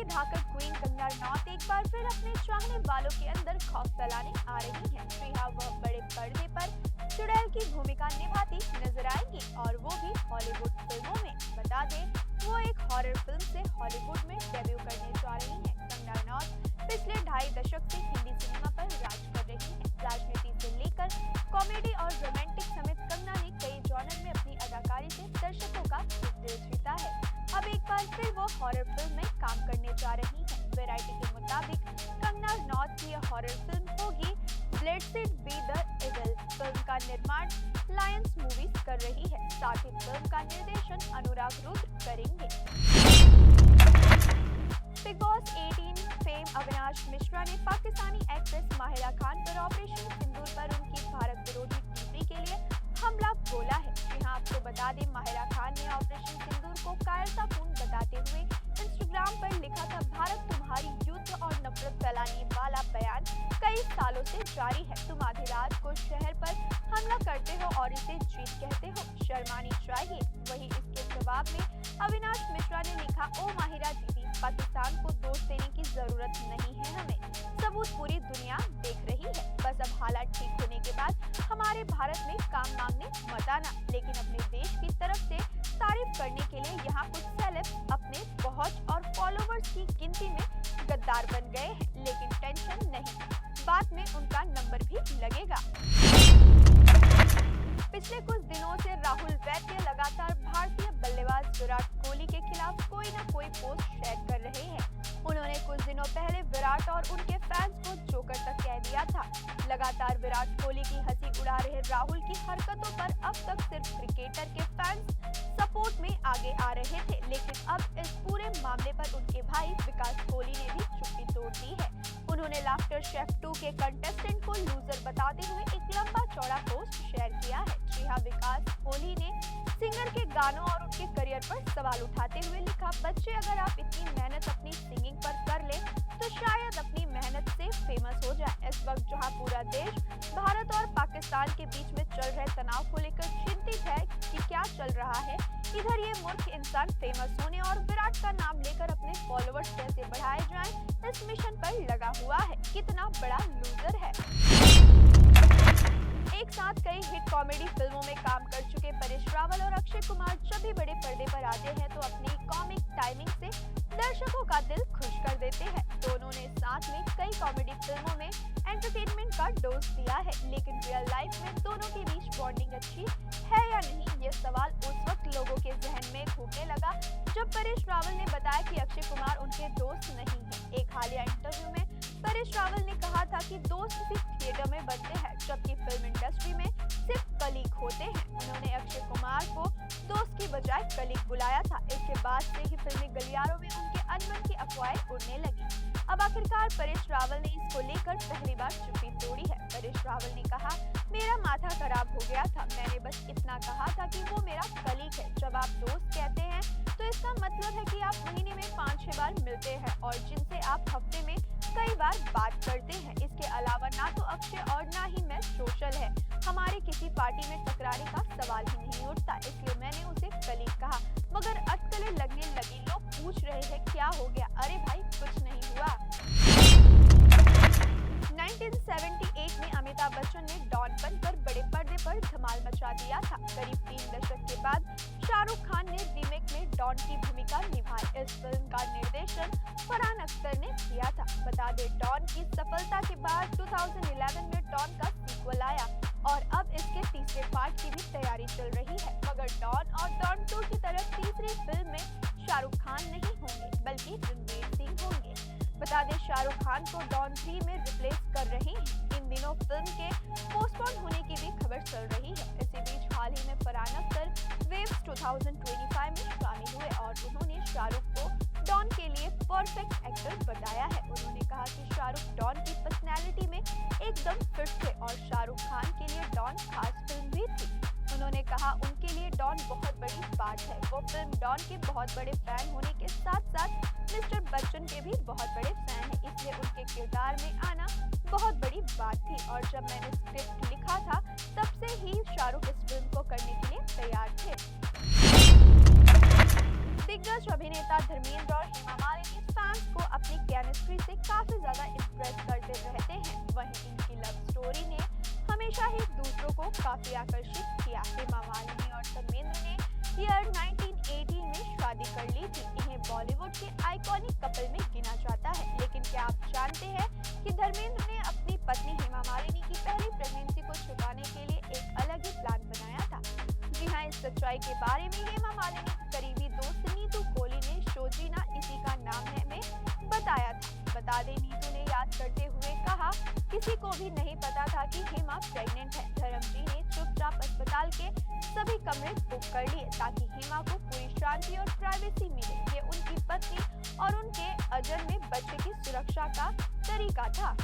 की धाकड़ क्वीन कंगना रनौत एक बार फिर अपने चाहने वालों के अंदर खौफ फैलाने आ रही हैं। जी हाँ, वह बड़े पर्दे पर चुड़ैल की भूमिका निभाती नजर आएंगी और वो भी हॉलीवुड फिल्मों में। बता दें, वो एक हॉरर फिल्म से हॉलीवुड में डेब्यू करने जा रही हैं। कंगना रनौत पिछले 2.5 दशक से हिंदी सिनेमा पर राज कर रही हैं। राजनीति से लेकर कॉमेडी और रोमांटिक समेत कंगना ने कई जॉनर में अपनी अदाकारी से दर्शकों का दिल जीता है। अब एक बार फिर वो हॉरर फिल्म में काम करने जा रही हैं। वैरायटी के मुताबिक कंगना रनौत की यह हॉरर फिल्म होगी blessed be the evil. Film का निर्माण लायंस मूवीज कर रही है। साथ ही फिल्म का निर्देशन अनुराग रुद्र करेंगे। Big boss 18 fame Avinash Mishra ने पाकिस्तानी एक्ट्रेस माहिरा खान पर ऑपरेशन सिंदूर पर उनकी भारत विरोधी टिप्पणी के लिए हमला बोला है। यहाँ आपको बता दें, माहिरा खान ने ऑपरेशन सिंदूर को कायरतापूर्ण बताते हुए इंस्टाग्राम पर लिखा था, भारत तुम्हारी युद्ध और नफरत फैलाने वाला बयान कई सालों से जारी है। तुम आधी रात को शहर पर हमला करते हो और इसे जीत कहते हो, शर्मानी चाहिए। वहीं इसके जवाब में अविनाश मिश्रा ने लिखा, ओ माहिरा दीदी, पाकिस्तान को दोष देने की जरूरत नहीं है, हमें सबूत पूरी दुनिया देख रही है। बस अब हालात ठीक होने के बाद हमारे भारत में काम मांगने मत आना। लेकिन अपने देश की तरफ से तारीफ करने के लिए यहाँ कुछ सेलेब अपने पहुंच और फॉलोवर्स की गिनती में गद्दार बन गए हैं। लेकिन टेंशन नहीं, बाद में उनका नंबर भी लगेगा। पिछले कुछ दिनों से राहुल वैद्य लगातार भारतीय बल्लेबाज विराट कोहली के खिलाफ कोई न कोई पोस्ट शेयर कर रहे हैं। उन्होंने कुछ दिनों पहले विराट और उनके फैंस को जोकर तक कह दिया था। लगातार विराट कोहली की हंसी उड़ा रहे राहुल की हरकतों पर अब तक सिर्फ क्रिकेटर के फैंस सपोर्ट में आगे आ रहे थे। लेकिन अब इस पूरे मामले पर उनके भाई विकास कोहली ने भी चुप्पी तोड़ दी है। उन्होंने लाफ्टर शेफ 2 के कंटेस्टेंट को लूजर बताते हुए एक लंबा चौड़ा पोस्ट शेयर किया है। जी हाँ, विकास कोहली ने सिंगर के गानों और उनके करियर पर सवाल उठाते हुए लिखा, बच्चे अगर आप इतनी मेहनत अपनी सिंगिंग पर कर ले तो शायद अपनी मेहनत से फेमस हो जाए। इस वक्त जहां पूरा देश भारत और पाकिस्तान के बीच में चल रहे तनाव को लेकर चिंतित है कि क्या चल रहा है, इधर ये मूर्ख इंसान फेमस होने और विराट का नाम लेकर अपने फॉलोअर्स कैसे बढ़ाए जाएं, इस मिशन पर लगा हुआ है। कितना बड़ा लूजर है। एक साथ कई हिट कॉमेडी फिल्मों में काम कर चुके परेश रावल और अक्षय कुमार जब भी बड़े पर्दे पर आते हैं तो अपनी कॉमिक टाइमिंग से दर्शकों का दिल खुश कर देते हैं। दोनों ने साथ में कई कॉमेडी फिल्मों में एंटरटेनमेंट का डोज दिया है। लेकिन रियल लाइफ में दोनों के बीच बॉन्डिंग अच्छी है या नहीं, ये सवाल उस वक्त लोगों के जहन में घूमने लगा जब परेश रावल ने बताया कि अक्षय कुमार उनके दोस्त नहीं है। एक हालिया इंटरव्यू में परेश रावल ने कहा था कि दोस्त सिर्फ थिएटर में बनते हैं, जबकि फिल्म इंडस्ट्री में सिर्फ कलीग होते हैं। उन्होंने अक्षय कुमार को दोस्त की बजाय कलीग बुलाया था। इसके बाद से ही फिल्मी गलियारों में उनके अनबन की अफवाहें उड़ने लगी। अब आखिरकार परेश रावल ने इसको लेकर पहली बार चुप्पी तोड़ी है। परेश रावल ने कहा, मेरा माथा खराब हो गया था, मैंने बस इतना कहा था कि वो मेरा कलीग है। जब आप दोस्त कहते हैं तो इसका मतलब है कि आप महीने में 5-6 बार मिलते हैं और जिनसे आप हफ्ते में कई बार बात करते हैं। इसके अलावा ना तो अक्षय और ना ही मैं सोशल है, हमारे किसी पार्टी में टकराने का सवाल ही नहीं उठता, इसलिए मैंने उसे कलीग कहा। मगर अटकलें लगने लगी, लोग पूछ रहे हैं क्या हो गया। अरे भाई, कुछ नहीं हुआ। 1978 में अमिताभ बच्चन ने डॉन बनकर बड़े पर्दे पर धमाल मचा दिया था। करीब 3 दशक के बाद शाहरुख खान ने रीमेक में डॉन की भूमिका निभाई। इस फिल्म का निर्देशन फरहान अख्तर ने किया था। बता दें, डॉन की सफलता के बाद 2011 में डॉन का सीक्वल आया और अब इसके तीसरे पार्ट की भी तैयारी चल रही है। मगर डॉन और डॉन 2 की तरह तीसरी फिल्म में शाहरुख खान नहीं होंगे, बल्कि रणवीर सिंह होंगे। बता दें, शाहरुख खान को डॉन 3 में रिप्लेस कर रहे हैं। इन दिनों फिल्म के पोस्टपोन होने की भी खबर चल रही है। इसी बीच हाल ही में फरहान अख्तर वेव्स 2025 में शामिल हुए और उन्होंने शाहरुख को डॉन के लिए परफेक्ट एक्टर बताया है। उन्होंने कहा कि शाहरुख डॉन की पर्सनैलिटी में एकदम फिट थे और शाहरुख खान के लिए डॉन खास फिल्म भी थी। उन्होंने कहा, उनके लिए डॉन बहुत बड़ी बात है। वो फिल्म डॉन के बहुत बड़े फैन होने के साथ साथ मिस्टर बच्चन के भी बहुत बड़े फैन हैं, इसलिए उनके किरदार में आना बहुत बड़ी बात थी। और जब मैंने स्क्रिप्ट लिखा था तब से ही शाहरुख इस फिल्म को करने के लिए तैयार थे। दिग्गज अभिनेता धर्मेंद्र और हेमा मालिनी फैंस को मई के बारे में हेमा मालिनी की करीबी दोस्त नीतू कोहली ने शोजीना इसी का नाम है में बताया था। बता दें, नीतू ने याद करते हुए कहा, किसी को भी नहीं पता था कि हेमा प्रेग्नेंट है। धर्मजी ने चुपचाप अस्पताल के सभी कमरे बुक कर लिए ताकि हेमा को पूरी शांति और प्राइवेसी मिले। ये उनकी पत्नी और उनके अजन्मे बच्चे की सुरक्षा का तरीका था।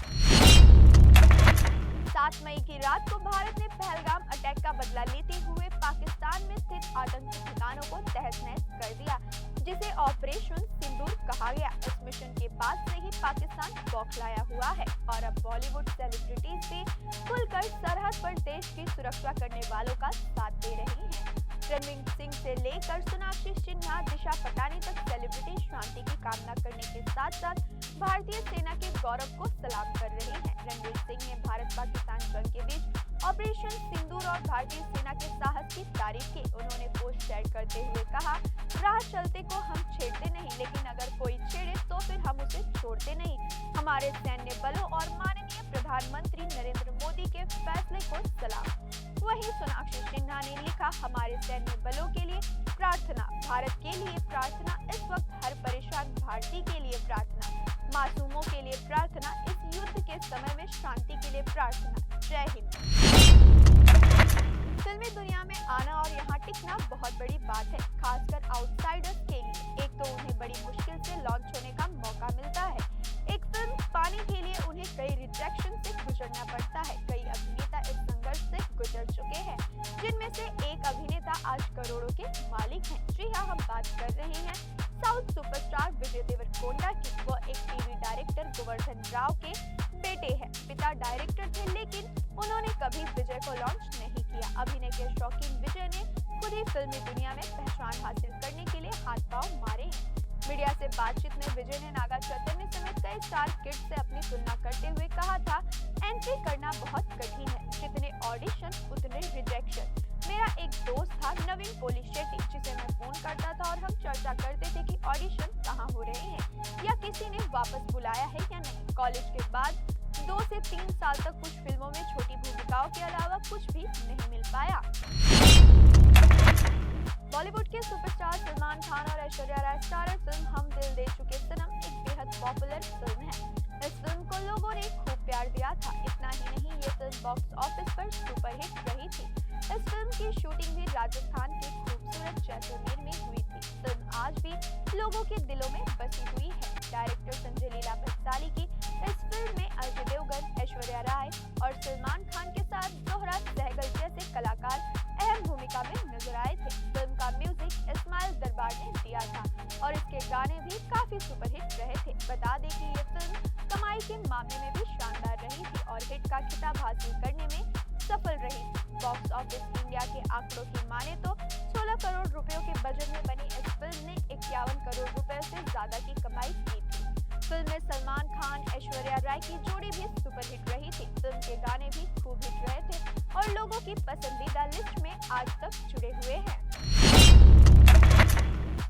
7 मई की रात को भारत ने पहलगाम अटैक का बदला लेते हुए पाकिस्तान में स्थित आतंकी ठिकानों को तहस-नहस कर दिया, जिसे ऑपरेशन सिंदूर कहा गया। इस मिशन के बाद से ही पाकिस्तान बौखलाया हुआ है और अब बॉलीवुड सेलिब्रिटीज भी खुलकर सरहद पर देश की सुरक्षा करने वालों का साथ दे रही हैं। रणवीर सिंह से लेकर सोनाक्षी सिन्हा, दिशा पटानी तक सेलिब्रिटी शांति की कामना करने के साथ साथ भारतीय सेना के गौरव को सलाम कर रहे हैं। रणवीर सिंह ने भारत पाकिस्तान जंग के बीच ऑपरेशन सिंदूर और भारतीय सेना के साहस की तारीफ की। उन्होंने पोस्ट शेयर करते हुए कहा, राह चलते को हम छेड़ते नहीं, लेकिन अगर कोई छेड़े तो फिर हम उसे छोड़ते नहीं। हमारे सैन्य बलों और माननीय प्रधानमंत्री नरेंद्र मोदी के फैसले को सलाम। वहीं सोनाक्षी सिन्हा ने लिखा, हमारे सैन्य बलों के लिए प्रार्थना, भारत के लिए प्रार्थना, इस वक्त हर परेशान भारतीय के लिए प्रार्थना, मासूमों के लिए प्रार्थना, इस युद्ध के समय में शांति के लिए प्रार्थना। जय हिंद। फिल्मी दुनिया में आना और यहाँ टिकना बहुत बड़ी बात है, खासकर आउटसाइडर्स के लिए। एक तो उन्हें बड़ी मुश्किल से लॉन्च होने का मौका मिलता है। एक फिल्म पाने के लिए उन्हें कई रिजेक्शन से गुजरना पड़ता है। कई अभिनेता इस संघर्ष से गुजर चुके हैं, जिनमें से एक अभिनेता आज करोड़ों के मालिक हैं। जी हाँ, हम बात कर रहे हैं साउथ सुपरस्टार विजय देवरकोंडा की। वो एक टीवी डायरेक्टर गोवर्धन राव के बेटे हैं। पिता डायरेक्टर थे, लेकिन उन्होंने कभी विजय को लॉन्च नहीं किया। अभिनय के शौकीन विजय ने खुद ही फिल्मी दुनिया में पहचान हासिल करने के लिए हाथ पांव मारे हैं। मीडिया से बातचीत में विजय ने नागा चैतन्य समेत कई स्टार किड्स से अपनी तुलना करते हुए कहा था, एंट्री करना बहुत कठिन है, जितने ऑडिशन उतने रिजेक्शन। मेरा एक दोस्त था नवीन पोलिशेट्टी, जिसे मैं फोन करता था और हम चर्चा करते थे कि ऑडिशन कहाँ हो रहे हैं या किसी ने वापस बुलाया है या नहीं। कॉलेज के बाद 2 से 3 साल तक कुछ फिल्मों में छोटी भूमिकाओं के अलावा कुछ भी नहीं मिल पाया। बॉलीवुड के सुपरस्टार सलमान खान और ऐश्वर्या राय स्टारर फिल्म हम दिल दे चुके सनम एक बेहद पॉपुलर फिल्म है। इस फिल्म को लोगों ने खूब प्यार दिया था। इतना ही नहीं, ये फिल्म बॉक्स ऑफिस पर सुपरहिट रही थी। इस फिल्म की शूटिंग भी राजस्थान के खूबसूरत जैसलमेर में हुई थी। फिल्म आज भी लोगों के दिलों में बसी हुई है। डायरेक्टर संजय लीला भंसाली की इस फिल्म में अजय देवगन, ऐश्वर्या राय और सलमान खान के साथ जोहरा सहगल जैसे कलाकार अहम भूमिका में नजर आए थे। फिल्म का म्यूजिक इस्माइल दरबार ने दिया था और इसके गाने भी काफी सुपरहिट रहे थे। बता दें कि ये फिल्म कमाई के मामले में भी शानदार रही थी और हिट का खिताब हासिल करने में सफल रही थी। बॉक्स ऑफिस इंडिया के आंकड़ों की माने तो 16 करोड़ रुपयों के बजट में बनी इस फिल्म ने 51 करोड़ रुपए से ज्यादा की कमाई की थी। फिल्म में सलमान खान, ऐश्वर्या राय की जोड़ी भी सुपरहिट रही थी। फिल्म के गाने भी खूब हिट रहे थे और लोगों की पसंदीदा लिस्ट में आज तक जुड़े हुए हैं।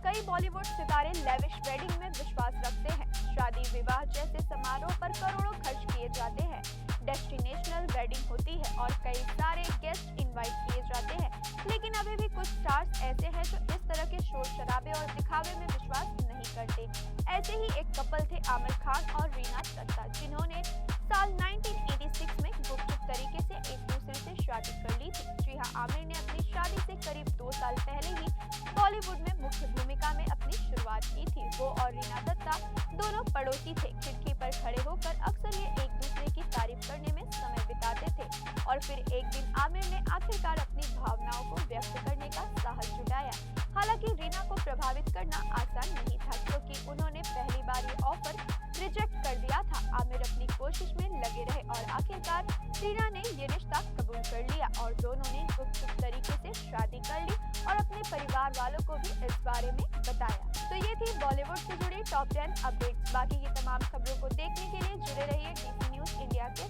कई बॉलीवुड सितारे लेविश वेडिंग में विश्वास रखते हैं। शादी विवाह जैसे समारोह पर करोड़ों खर्च किए जाते हैं। डेस्टिनेशनल वेडिंग होती है और कई सारे गेस्ट इनवाइट किए जाते हैं, लेकिन अभी भी कुछ स्टार्स ऐसे हैं जो इस तरह के शोर शराबे और दिखावे में विश्वास नहीं करते। ऐसे ही एक कपल थे आमिर खान और रीना दत्ता, जिन्होंने साल 1986 में गुपचुप तरीके से एक दूसरे से शादी कर ली थी। जी हाँ, आमिर ने अपनी शादी से करीब 2 साल पहले ही बॉलीवुड में मुख्य भूमिका में अपनी शुरुआत की थी। वो और रीना दत्ता दोनों पड़ोसी थे। खिड़की पर खड़े होकर अक्सर ये एक दूसरे की तारीफ करने में समय बिताते थे और फिर एक दिन आमिर ने आखिरकार अपनी भावनाओं को व्यक्त करने का साहस जुटाया। हालांकि रीना को प्रभावित करना आसान नहीं था, क्योंकि उन्होंने पहली बार ये ऑफर रिजेक्ट कर दिया था। आमिर अपनी कोशिश में लगे रहे और आखिरकार रीना ने ये रिश्ता कबूल कर लिया और दोनों ने गुपचुप तरीके से शादी कर ली और अपने परिवार वालों को भी इस बारे में बताया। तो ये थी बॉलीवुड से जुड़ी टॉप 10 अपडेट्स। बाकी की तमाम खबरों को देखने के लिए जुड़े रहिए DC न्यूज़ इंडिया के